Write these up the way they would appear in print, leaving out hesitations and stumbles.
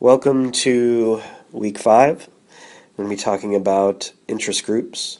Welcome to week 5. We're going to be talking about interest groups.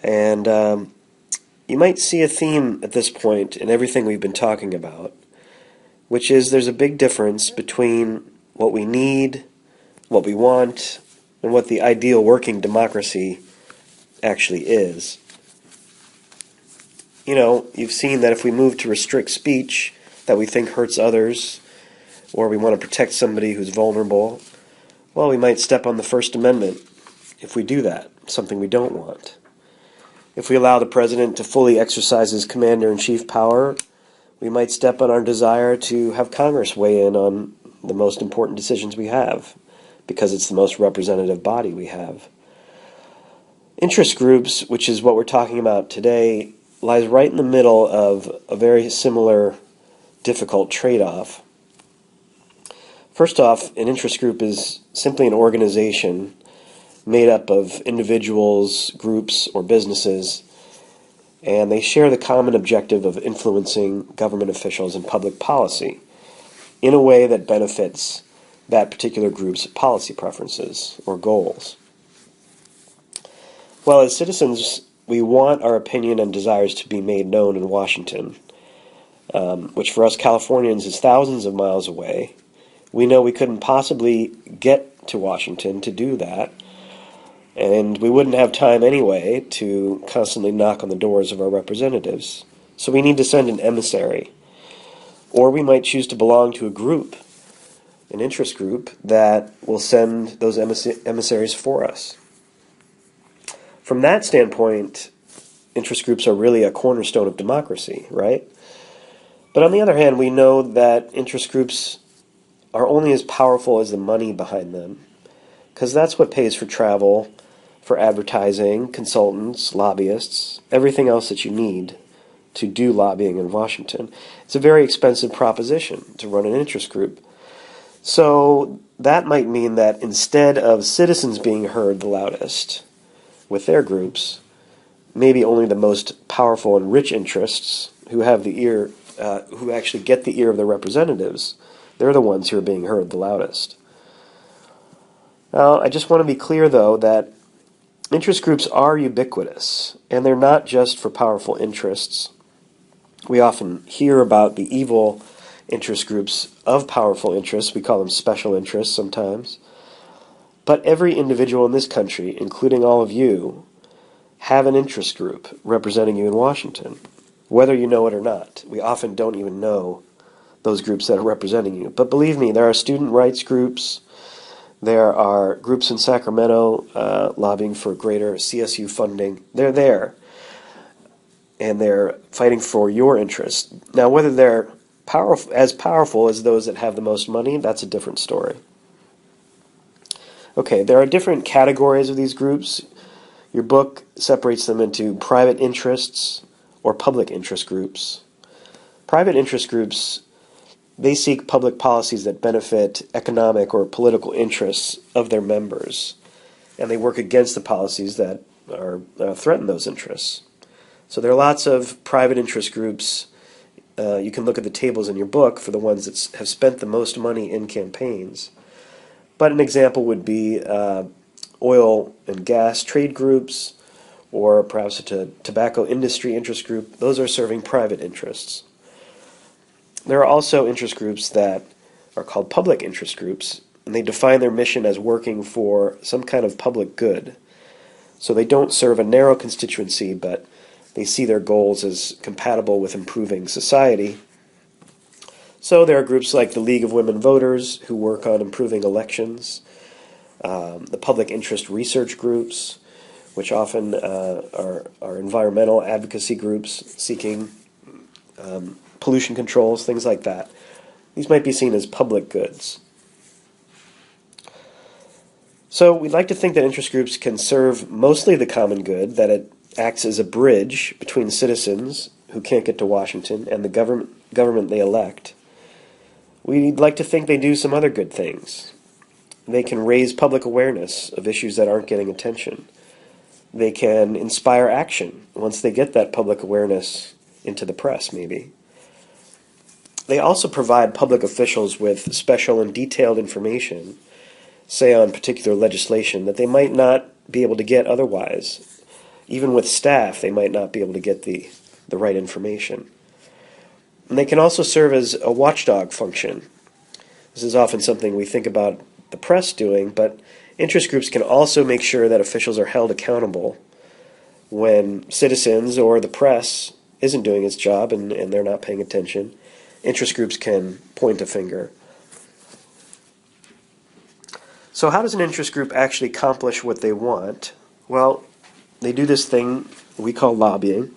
And you might see a theme at this point in everything we've been talking about, which is there's a big difference between what we need, what we want, and what the ideal working democracy actually is. You know, you've seen that if we move to restrict speech that we think hurts others, or we want to protect somebody who's vulnerable, well, we might step on the First Amendment if we do that, something we don't want. If we allow the president to fully exercise his commander-in-chief power, we might step on our desire to have Congress weigh in on the most important decisions we have, because it's the most representative body we have. Interest groups, which is what we're talking about today, lies right in the middle of a very similar difficult trade-off. First off, an interest group is simply an organization made up of individuals, groups, or businesses, and they share the common objective of influencing government officials and public policy in a way that benefits that particular group's policy preferences or goals. Well, as citizens, we want our opinion and desires to be made known in Washington, which for us Californians is thousands of miles away. We know we couldn't possibly get to Washington to do that, and we wouldn't have time anyway to constantly knock on the doors of our representatives. So we need to send an emissary. Or we might choose to belong to a group, an interest group, that will send those emissaries for us. From that standpoint, interest groups are really a cornerstone of democracy, right? But on the other hand, we know that interest groups are only as powerful as the money behind them, because that's what pays for travel, for advertising, consultants, lobbyists, everything else that you need to do lobbying in Washington. It's a very expensive proposition to run an interest group. So that might mean that instead of citizens being heard the loudest with their groups, maybe only the most powerful and rich interests who have the ear, who actually get the ear of their representatives, they're the ones who are being heard the loudest. Now, I just want to be clear, though, that interest groups are ubiquitous, and they're not just for powerful interests. We often hear about the evil interest groups of powerful interests. We call them special interests sometimes. But every individual in this country, including all of you, have an interest group representing you in Washington, whether you know it or not. We often don't even know those groups that are representing you. But believe me, there are student rights groups, there are groups in Sacramento lobbying for greater CSU funding. They're there, and they're fighting for your interests. Now, whether they're as powerful as those that have the most money, that's a different story. Okay, there are different categories of these groups. Your book separates them into private interests or public interest groups. Private interest groups, they seek public policies that benefit economic or political interests of their members, and they work against the policies that threaten those interests. So there are lots of private interest groups. You can look at the tables in your book for the ones that have spent the most money in campaigns. But an example would be oil and gas trade groups, or perhaps a tobacco industry interest group. Those are serving private interests. There are also interest groups that are called public interest groups, and they define their mission as working for some kind of public good. So they don't serve a narrow constituency, but they see their goals as compatible with improving society. So there are groups like the League of Women Voters who work on improving elections, the public interest research groups, which often are environmental advocacy groups seeking pollution controls, things like that. These might be seen as public goods. So we'd like to think that interest groups can serve mostly the common good, that it acts as a bridge between citizens who can't get to Washington and the government they elect. We'd like to think they do some other good things. They can raise public awareness of issues that aren't getting attention. They can inspire action once they get that public awareness into the press, maybe. they also provide public officials with special and detailed information, say on particular legislation, that they might not be able to get otherwise. Even with staff, they might not be able to get the right information. And they can also serve as a watchdog function. This is often something we think about the press doing, but interest groups can also make sure that officials are held accountable when citizens or the press isn't doing its job and they're not paying attention. Interest groups can point a finger. So how does an interest group actually accomplish what they want? Well, they do this thing we call lobbying,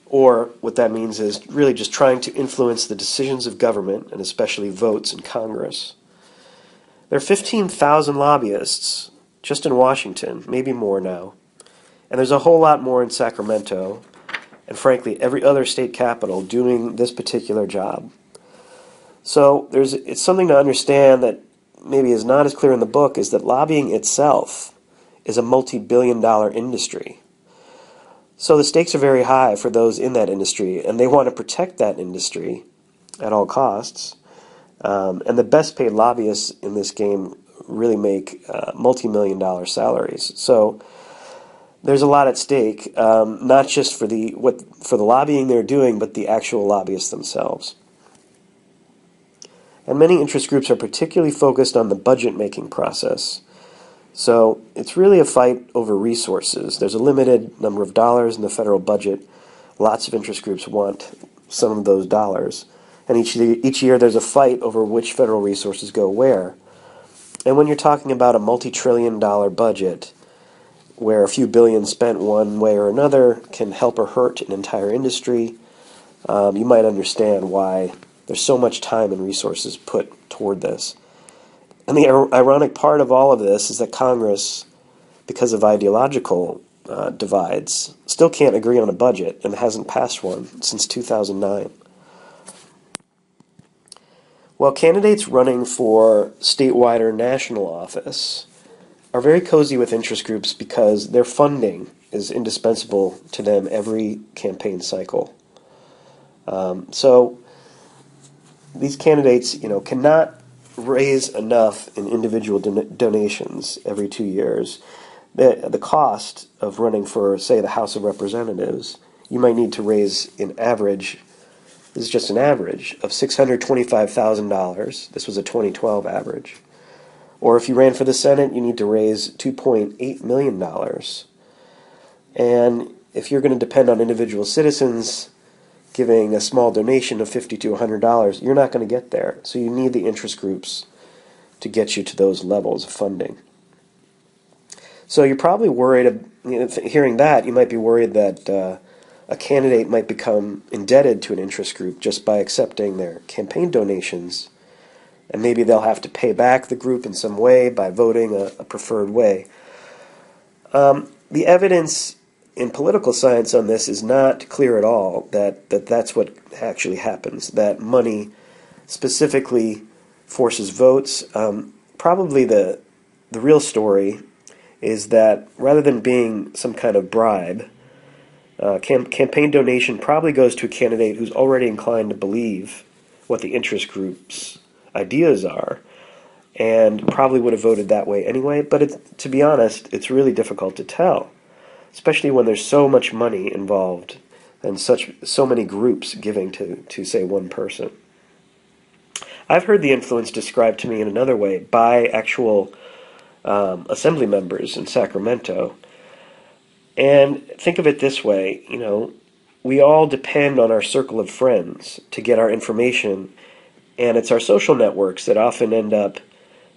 or what that means is really just trying to influence the decisions of government, and especially votes in Congress. There are 15,000 lobbyists just in Washington, maybe more now. And there's a whole lot more in Sacramento, and frankly, every other state capital doing this particular job. So it's something to understand that maybe is not as clear in the book, is that lobbying itself is a multi-billion-dollar industry. So the stakes are very high for those in that industry, and they want to protect that industry at all costs. And the best-paid lobbyists in this game really make multi-million-dollar salaries. So there's a lot at stake, not just for the lobbying they're doing, but the actual lobbyists themselves. And many interest groups are particularly focused on the budget-making process. So it's really a fight over resources. There's a limited number of dollars in the federal budget. Lots of interest groups want some of those dollars. And each year there's a fight over which federal resources go where. And when you're talking about a multi-trillion-dollar budget, where a few billion spent one way or another can help or hurt an entire industry, you might understand why there's so much time and resources put toward this. And the ironic part of all of this is that Congress, because of ideological divides, still can't agree on a budget and hasn't passed one since 2009. Well, candidates running for statewide or national office are very cozy with interest groups because their funding is indispensable to them every campaign cycle. So these candidates, cannot raise enough in individual donations every 2 years. The cost of running for, say, the House of Representatives, you might need to raise an average, this is just an average, of $625,000. This was a 2012 average. Or if you ran for the Senate, you need to raise $2.8 million. And if you're going to depend on individual citizens giving a small donation of $50 to $100, you're not going to get there. So you need the interest groups to get you to those levels of funding. So you're probably worried, hearing that, you might be worried that a candidate might become indebted to an interest group just by accepting their campaign donations, and maybe they'll have to pay back the group in some way by voting a preferred way. The evidence in political science on this is not clear at all, that's what actually happens, that money specifically forces votes. Probably the real story is that rather than being some kind of bribe, campaign donation probably goes to a candidate who's already inclined to believe what the interest group's ideas are, and probably would have voted that way anyway. But to be honest, it's really difficult to tell, especially when there's so much money involved and so many groups giving to say one person. I've heard the influence described to me in another way by actual assembly members in Sacramento. And think of it this way, we all depend on our circle of friends to get our information, and it's our social networks that often end up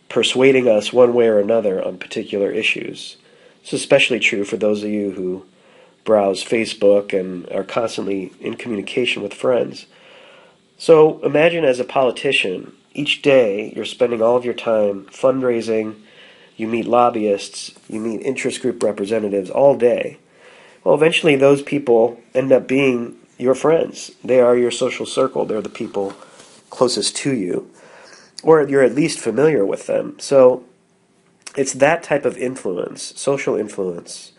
persuading us one way or another on particular issues. It's especially true for those of you who browse Facebook and are constantly in communication with friends. So imagine as a politician, each day you're spending all of your time fundraising, you meet lobbyists, you meet interest group representatives all day. Well, eventually those people end up being your friends. They are your social circle. They're the people closest to you, or you're at least familiar with them. So it's that type of influence, social influence,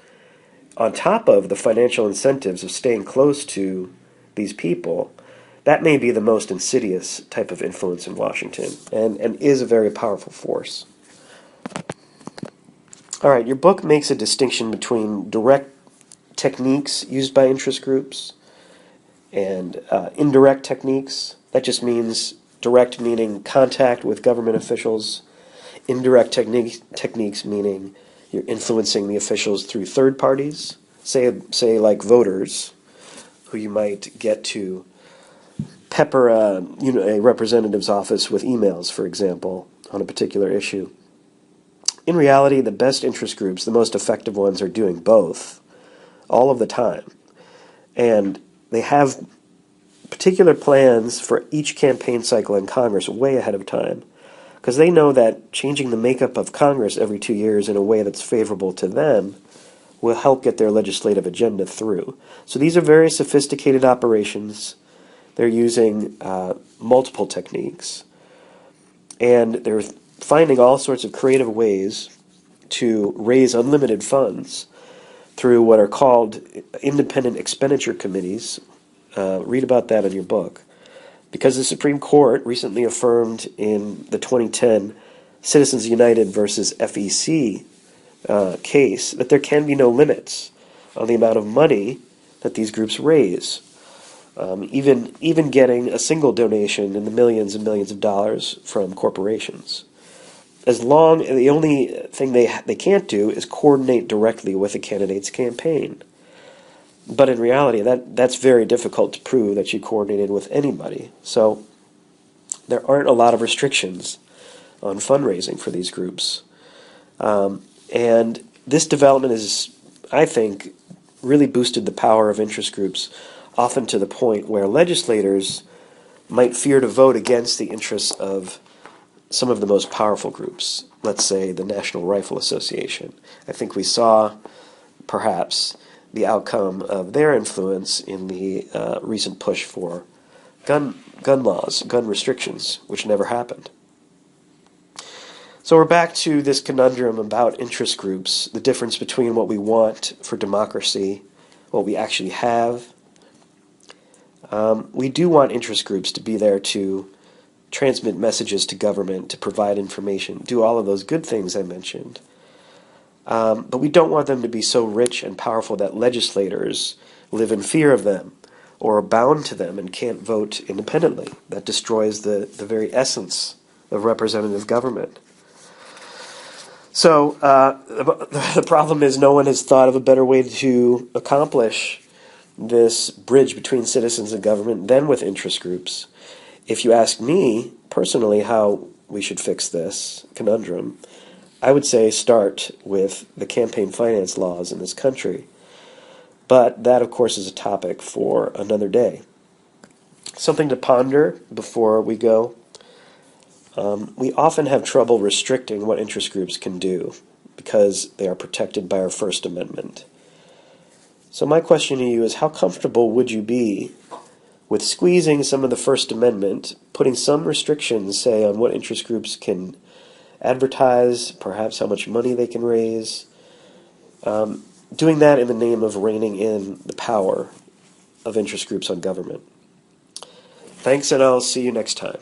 on top of the financial incentives of staying close to these people, That may be the most insidious type of influence in Washington, and is a very powerful force. All right, your book makes a distinction between direct techniques used by interest groups and indirect techniques. That just means direct meaning contact with government officials, indirect techniques meaning you're influencing the officials through third parties, say like voters, who you might get to pepper a representative's office with emails, for example, on a particular issue. In reality, the best interest groups, the most effective ones, are doing both all of the time. And they have particular plans for each campaign cycle in Congress way ahead of time, because they know that changing the makeup of Congress every 2 years in a way that's favorable to them will help get their legislative agenda through. So these are very sophisticated operations. They're using multiple techniques, and they're finding all sorts of creative ways to raise unlimited funds through what are called independent expenditure committees. Read about that in your book. Because the Supreme Court recently affirmed in the 2010 Citizens United versus FEC case that there can be no limits on the amount of money that these groups raise. Even getting a single donation in the millions and millions of dollars from corporations. The only thing they can't do is coordinate directly with a candidate's campaign. But in reality, that's very difficult to prove that you coordinated with anybody. So there aren't a lot of restrictions on fundraising for these groups. And this development is, I think, really boosted the power of interest groups, often to the point where legislators might fear to vote against the interests of some of the most powerful groups, let's say the National Rifle Association. I think we saw, perhaps, the outcome of their influence in the recent push for gun laws, gun restrictions, which never happened. So we're back to this conundrum about interest groups, the difference between what we want for democracy, what we actually have. We do want interest groups to be there to transmit messages to government, to provide information, do all of those good things I mentioned. But we don't want them to be so rich and powerful that legislators live in fear of them or are bound to them and can't vote independently. That destroys the very essence of representative government. So the problem is no one has thought of a better way to accomplish this bridge between citizens and government than with interest groups. If you ask me personally how we should fix this conundrum, I would say start with the campaign finance laws in this country. But that, of course, is a topic for another day. Something to ponder before we go. We often have trouble restricting what interest groups can do because they are protected by our First Amendment. So my question to you is, how comfortable would you be with squeezing some of the First Amendment, putting some restrictions, say, on what interest groups can advertise, perhaps how much money they can raise, doing that in the name of reining in the power of interest groups on government? Thanks, and I'll see you next time.